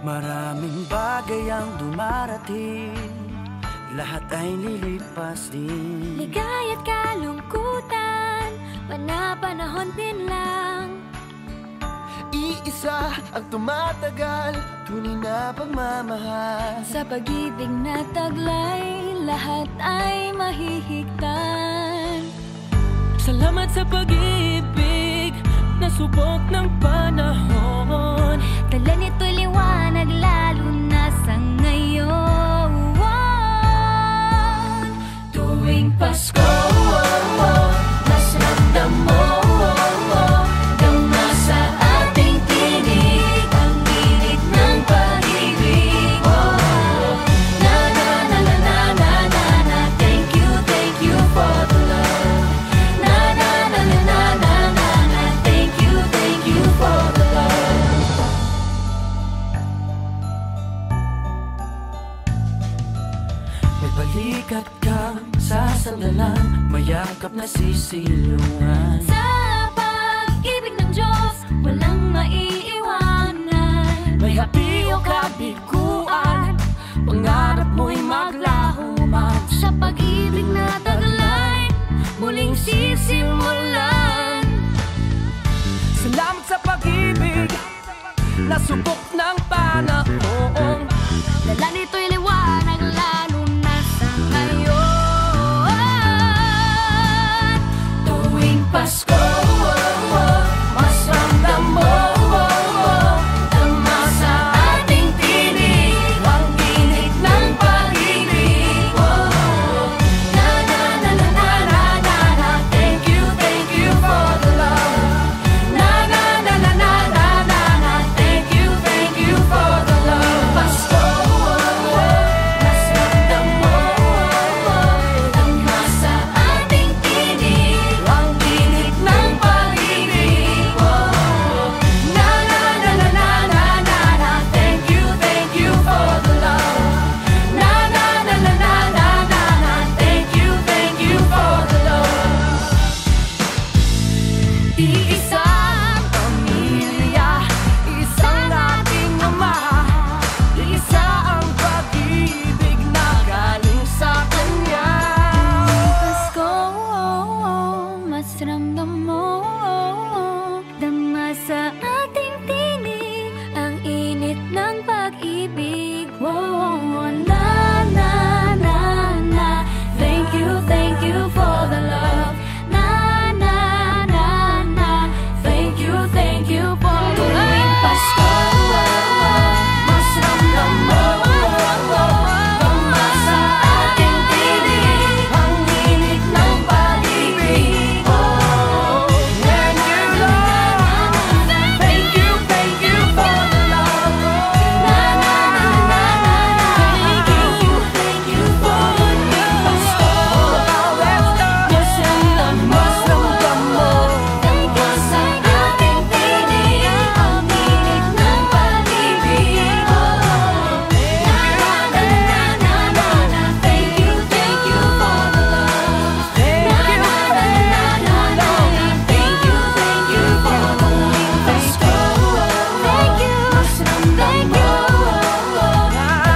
Maraming bagay ang dumarating, lahat ay lilipas din. Ligaya't kalungkutan, panahon din lang. Iisa ang tumatagal, tunay na pagmamahal. Sa pag-ibig na taglay, lahat ay mahihigtan. Salamat sa pag-ibig, nasubok ng panahon. Dala nito'y liwanag, lalo na sa ngayon. Tuwing Pasko, mas ramdam mo, dama sa ating tinig ang init ng pag-ibig. Na na na na na na na na, thank you for the love. Na na na na na na na na, thank you for the love. May balikat kang sasandalan, mayakap na sisilungan. Sa pag-ibig ng Diyos, walang maiiwanan. May hapi o kabiguan, pangarap mo'y maglaho man. Sa pag-ibig na taglay, muling sisimulan. Salamat sa pag-ibig, nasubok ng panahon. Dala nito'y liwanag, lalo na sa ngayon. Tuwing Pasko, mas ramdam mo, dama sa ating tinig ang init ng pag-ibig. Na na na na na na na na, thank you for the love. Na na na na na na na na, thank you for the love. Pasko, mas ramdam mo, dama sa ating tinig ang init ng pag-ibig. Na na na na na na na na, thank you for the love. Na na na na na na na na, thank you for the love. Iisang pamilya, isang ating ama, isa ang pag-ibig na galing sa Kanya. Pasko, mas ramdam mo, dama sa ating tinig ang init ng pag-ibig. Na na na na, thank you for the love. Na na na na, thank you for the love. Tuwing Pasko, mas ramdam mo, dama sa ating tinig ang init ng pag-ibig. Na na na na, thank you for the love. Na na na na na, thank you for the Pasko. Mas ramdam mo, dama sa ating tinig ang init ng pag-ibig. Na na na na na na, thank you for the love. Na na na na na na, thank you for the Pasko. Thank you, mas ramdam mo,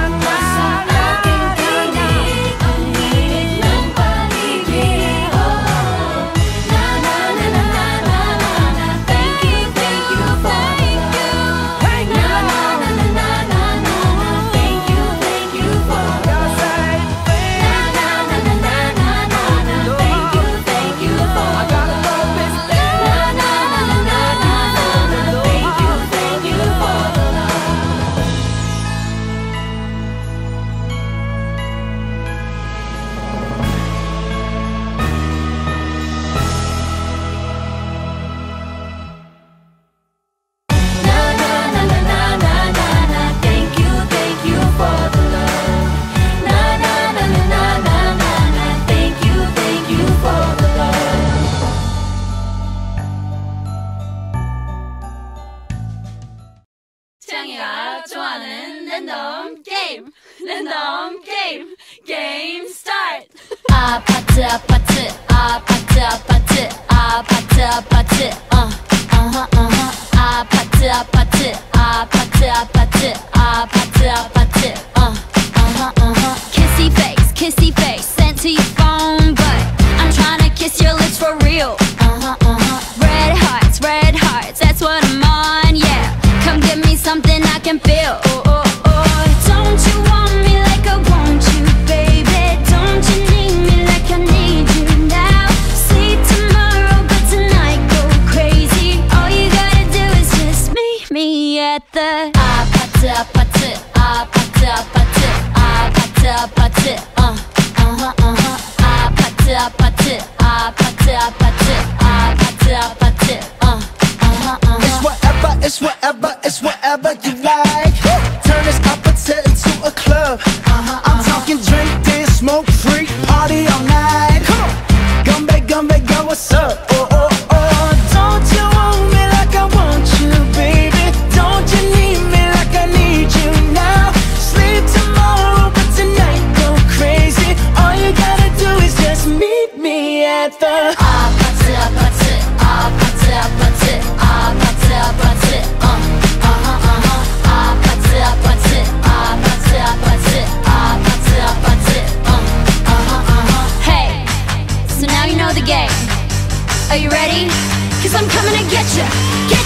dama sa ating tinig ang init ng pag-ibig. Na na na na na na na, thank you for the love. Na na na na na na na, thank you for the love. Na na na na na na na, thank you for the love. Na na na na na na na, thank you for the love. Na na na na na na na na, thank you for the love. Na na na na na na na na, thank you for the love. 창이가 좋아하는 랜덤 게임 게임 스타트. 아파트 아파트 아파트 아파트 아파트 아파트 아파트 아파트 아파트 아파트 party all night. Come on, come back, girl, what's up? Oh, oh, oh. Don't you want me like I want you, baby? Don't you need me like I need you now? Sleep tomorrow, but tonight go crazy. All you gotta do is just meet me at the 아파트 아파트 아파트 아파트 아파트 아파트 아파트 아파트 아파트 아파트 아파트 아파트 Hey, so now you know the game. Are you ready? 'Cause I'm coming to get you, get